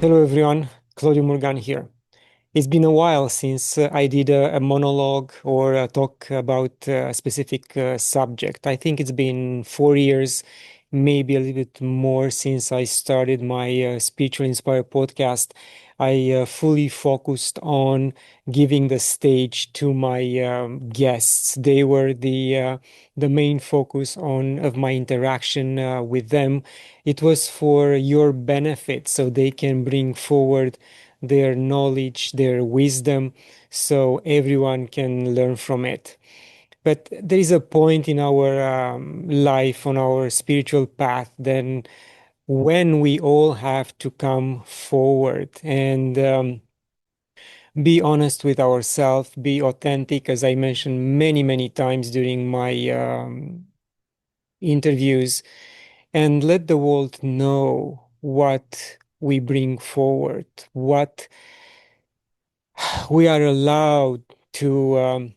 Hello everyone, Claudiu Murgan here. It's been a while since I did a monologue or a talk about a specific subject. I think it's been 4 years, maybe a little bit more since I started my Spiritual Inspire podcast. I fully focused on giving the stage to my guests. They were the main focus on of my interaction with them. It was for your benefit, so they can bring forward their knowledge, their wisdom, so everyone can learn from it. But there is a point in our life, on our spiritual path, then when we all have to come forward and be honest with ourselves, be authentic, as I mentioned many, many times during my interviews, and let the world know what we bring forward, what we are allowed to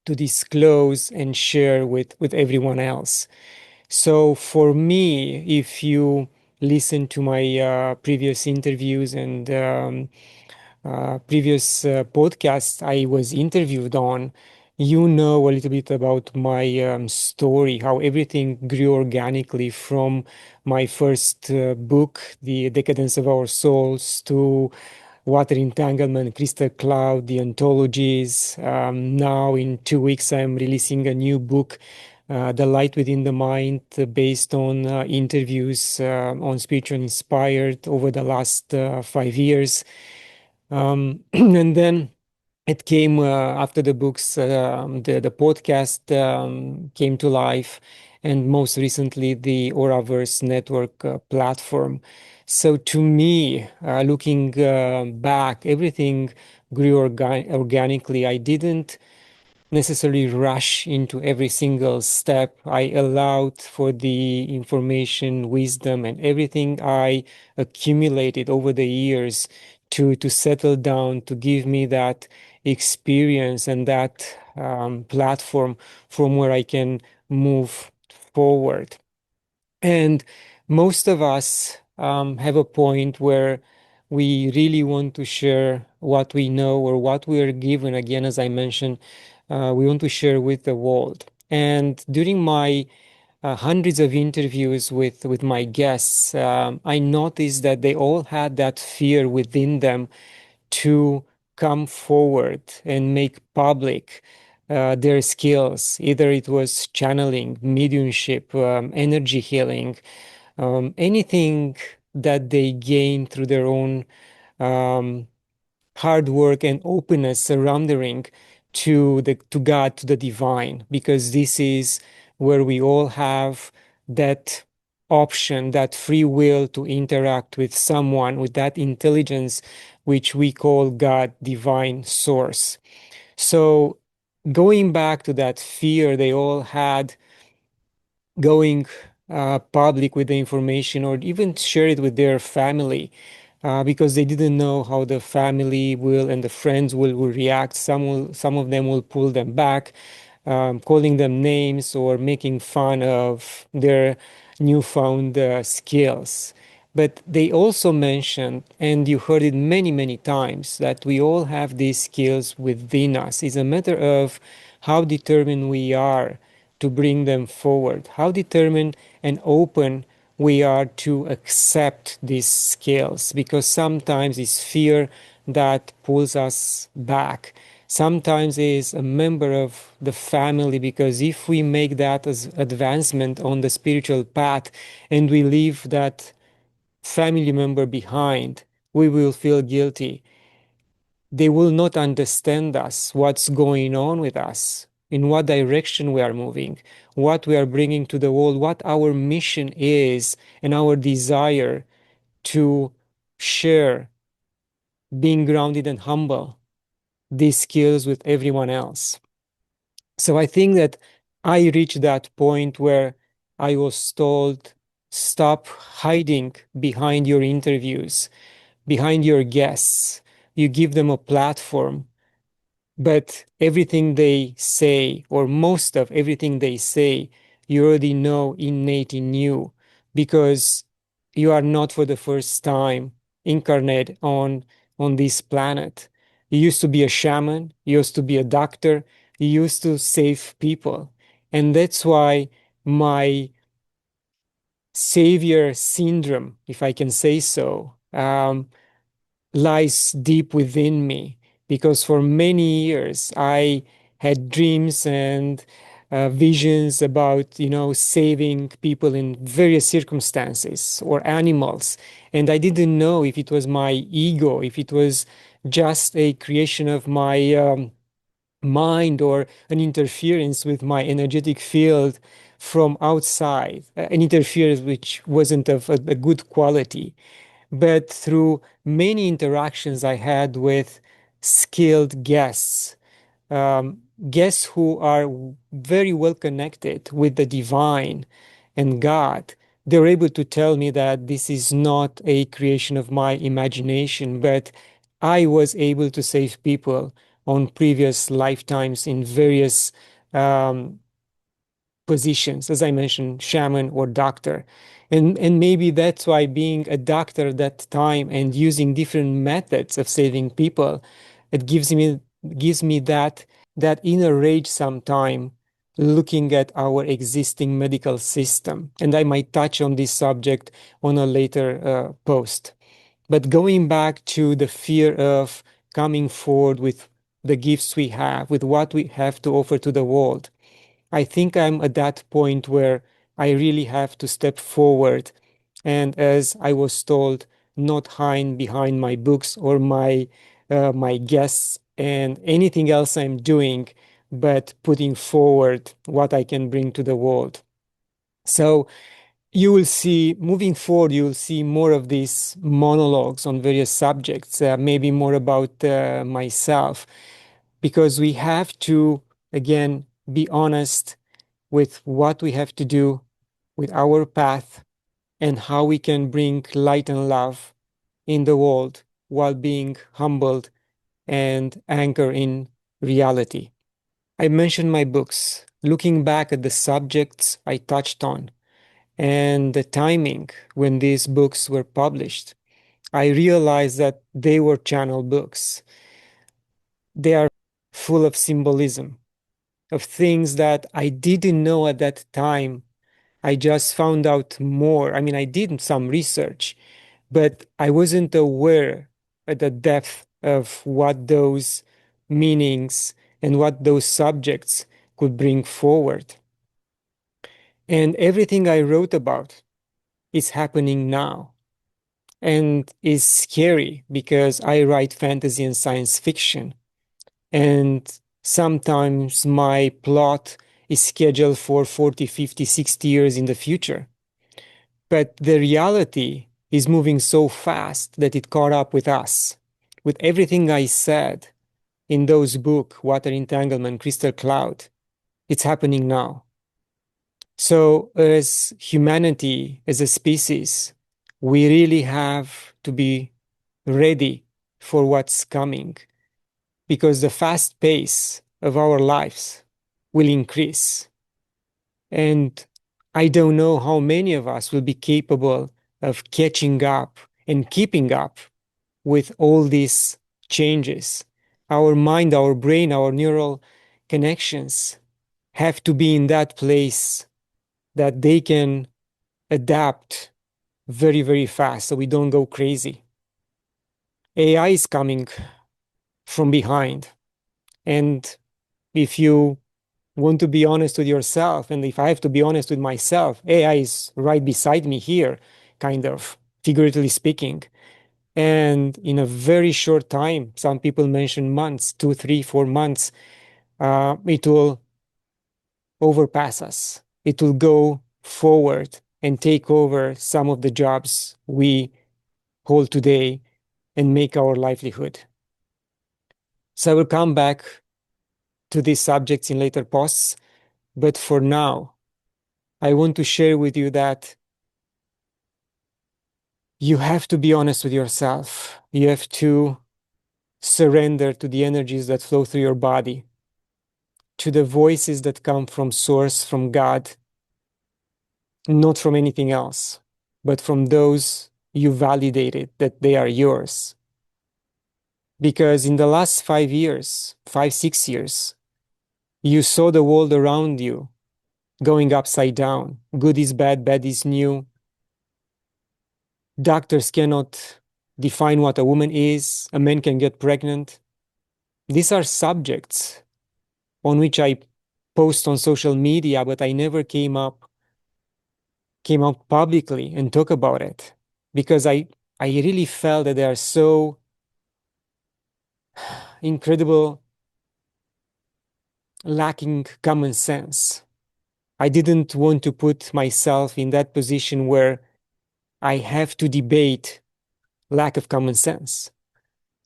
disclose and share with everyone else. So for me, if you listen to my previous interviews and previous podcasts I was interviewed on, you know a little bit about my story, how everything grew organically from my first book, The Decadence of Our Souls, to Water Entanglement, Crystal Cloud, the anthologies. Now, in 2 weeks, I'm releasing a new book, The Light Within the Mind, based on interviews on Spiritual Inspired over the last 5 years. And then it came after the books, the podcast came to life, and most recently the Auraverse Network platform. So to me, looking back, everything grew organically. I didn't necessarily rush into every single step. I allowed for the information, wisdom, and everything I accumulated over the years to settle down, to give me that experience and that platform from where I can move forward. And most of us have a point where we really want to share what we know or what we are given. Again, as I mentioned, we want to share with the world. And during my hundreds of interviews with my guests, I noticed that they all had that fear within them to come forward and make public their skills. Either it was channeling, mediumship, energy healing, anything that they gain through their own um, hard work and openness surrendering to God, to the divine, because this is where we all have that option, that free will to interact with someone, with that intelligence which we call God, divine source. So going back to that fear they all had, going public with the information or even share it with their family, because they didn't know how the family will and the friends will react. Some of them will pull them back, calling them names or making fun of their newfound skills. But they also mentioned, and you heard it many, many times, that we all have these skills within us. It's a matter of how determined we are to bring them forward, how determined and open we are to accept these skills, because sometimes it's fear that pulls us back. Sometimes it's a member of the family, because if we make that as advancement on the spiritual path and we leave that family member behind, we will feel guilty. They will not understand us, what's going on with us, in what direction we are moving, what we are bringing to the world, what our mission is, and our desire to share, being grounded and humble, these skills with everyone else. So I think that I reached that point where I was told, stop hiding behind your interviews, behind your guests. You give them a platform, but everything they say, or most of everything they say, you already know innate in you, because you are not for the first time. incarnate on this planet. You used to be a shaman, you used to be a doctor, you used to save people. And that's why my savior syndrome, if I can say so, lies deep within me. Because for many years I had dreams and visions about, saving people in various circumstances or animals. And I didn't know if it was my ego, if it was just a creation of my mind or an interference with my energetic field from outside, an interference which wasn't of a good quality. But through many interactions I had with skilled guests, um, guests who are very well connected with the divine and God, they're able to tell me that this is not a creation of my imagination, but I was able to save people on previous lifetimes in various um, positions, as I mentioned, shaman or doctor. And maybe that's why being a doctor at that time and using different methods of saving people, it gives me that inner rage sometime looking at our existing medical system. And I might touch on this subject on a later post. But going back to the fear of coming forward with the gifts we have, with what we have to offer to the world, I think I'm at that point where I really have to step forward and, as I was told, not hide behind my books or my guests and anything else I'm doing, but putting forward what I can bring to the world. So you will see, moving forward, you will see more of these monologues on various subjects, maybe more about myself, because we have to, again, be honest with what we have to do with our path and how we can bring light and love in the world while being humbled and anchor in reality. I mentioned my books, looking back at the subjects I touched on and the timing when these books were published. I realized that they were channel books. They are full of symbolism, of things that I didn't know at that time. I just found out more. I mean, I did some research, but I wasn't aware at the depth of what those meanings and what those subjects could bring forward. And everything I wrote about is happening now and is scary because I write fantasy and science fiction. And sometimes my plot is scheduled for 40, 50, 60 years in the future. But the reality is moving so fast that it caught up with us. With everything I said in those books, Water Entanglement, Crystal Cloud, it's happening now. So as humanity, as a species, we really have to be ready for what's coming because the fast pace of our lives will increase. And I don't know how many of us will be capable of catching up and keeping up with all these changes. Our mind, our brain, our neural connections have to be in that place that they can adapt very, very fast so we don't go crazy. AI is coming from behind. And if you want to be honest with yourself, and if I have to be honest with myself, AI is right beside me here, kind of, figuratively speaking. And in a very short time, some people mention months, 2, 3, 4 months, it will overpass us. It will go forward and take over some of the jobs we hold today and make our livelihood. So I will come back to these subjects in later posts, but for now, I want to share with you that you have to be honest with yourself. You have to surrender to the energies that flow through your body, to the voices that come from Source, from God, not from anything else, but from those you validated that they are yours. Because in the last 5 years, 6 years, you saw the world around you going upside down. Good is bad, bad is new. Doctors cannot define what a woman is. A man can get pregnant. These are subjects on which I post on social media, but I never came out publicly and talk about it because I really felt that they are so incredible, lacking common sense. I didn't want to put myself in that position where I have to debate lack of common sense,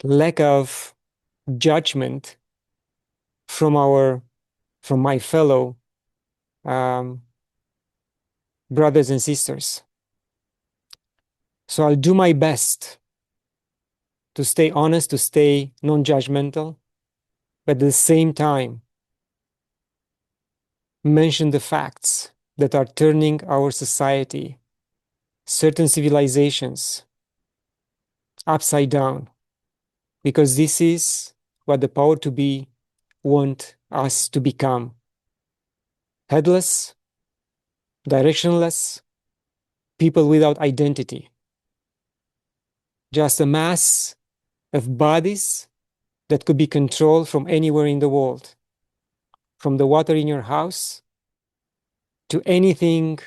lack of judgment from my fellow um, brothers and sisters. So I'll do my best to stay honest, to stay non-judgmental, but at the same time, mention the facts that are turning our society, certain civilizations, upside down, because this is what the power to be want us to become. Headless, directionless, people without identity. Just a mass of bodies that could be controlled from anywhere in the world, from the water in your house to anything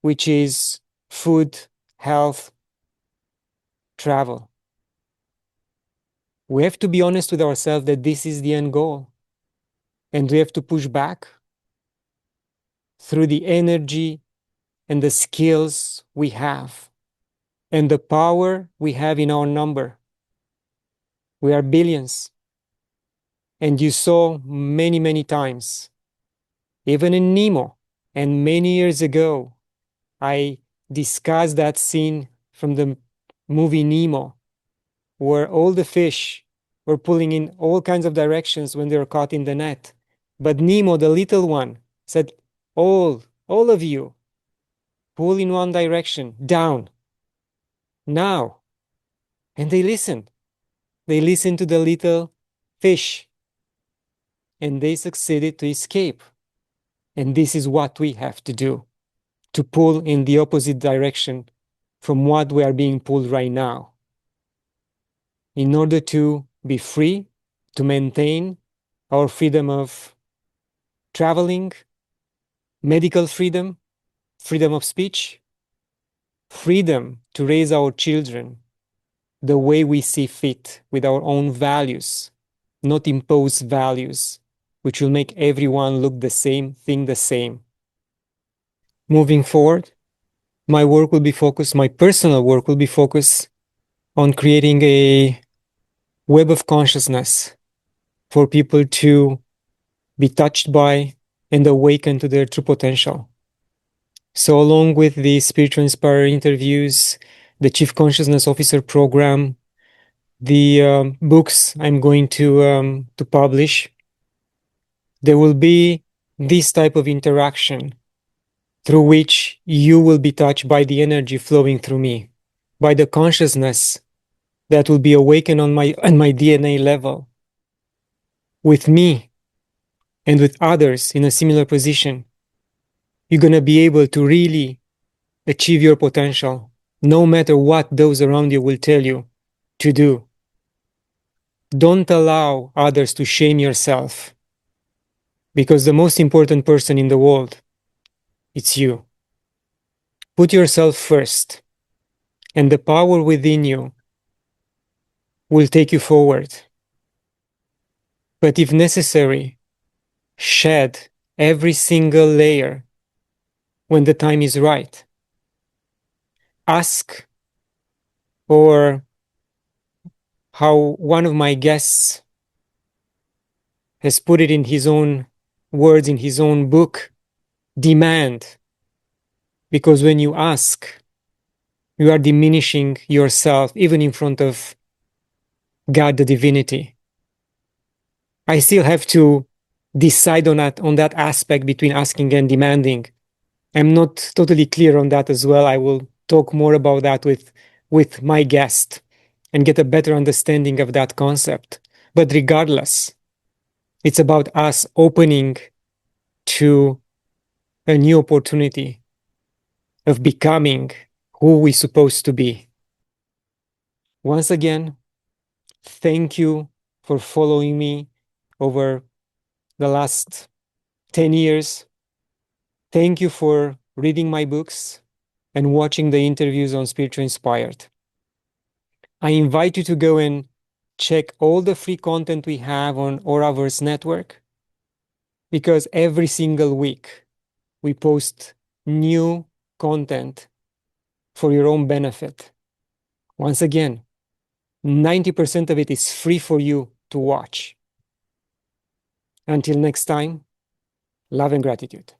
which is food, health, travel. We have to be honest with ourselves that this is the end goal. And we have to push back through the energy and the skills we have and the power we have in our number. We are billions. And you saw many, many times, even in Nemo, and many years ago, I discussed that scene from the movie Nemo, where all the fish were pulling in all kinds of directions when they were caught in the net. But Nemo, the little one, said, all of you, pull in one direction, down, now. And they listened. They listened to the little fish. And they succeeded to escape. And this is what we have to do, to pull in the opposite direction from what we are being pulled right now, in order to be free, to maintain our freedom of traveling, medical freedom, freedom of speech, freedom to raise our children the way we see fit with our own values, not impose values which will make everyone look the same, think the same. Moving forward, my work will be focused, my personal work will be focused on creating a web of consciousness for people to be touched by and awaken to their true potential. So along with the Spiritual Inspirer interviews, the Chief Consciousness Officer program, the books I'm going to publish, there will be this type of interaction through which you will be touched by the energy flowing through me, by the consciousness that will be awakened on my DNA level, with me and with others in a similar position. You're going to be able to really achieve your potential, no matter what those around you will tell you to do. Don't allow others to shame yourself, because the most important person in the world, it's you. Put yourself first, and the power within you will take you forward. But if necessary, shed every single layer when the time is right. Ask, or how one of my guests has put it in his own words, in his own book, demand. Because when you ask, you are diminishing yourself even in front of God, the divinity. I still have to decide on that aspect between asking and demanding. I'm not totally clear on that as well. I will talk more about that with with my guest and get a better understanding of that concept. But regardless, it's about us opening to a new opportunity of becoming who we're supposed to be. Once again, thank you for following me over the last 10 years. Thank you for reading my books and watching the interviews on Spiritual Inspired. I invite you to go and check all the free content we have on Auraverse Network, because every single week we post new content for your own benefit. Once again, 90% of it is free for you to watch. Until next time, love and gratitude.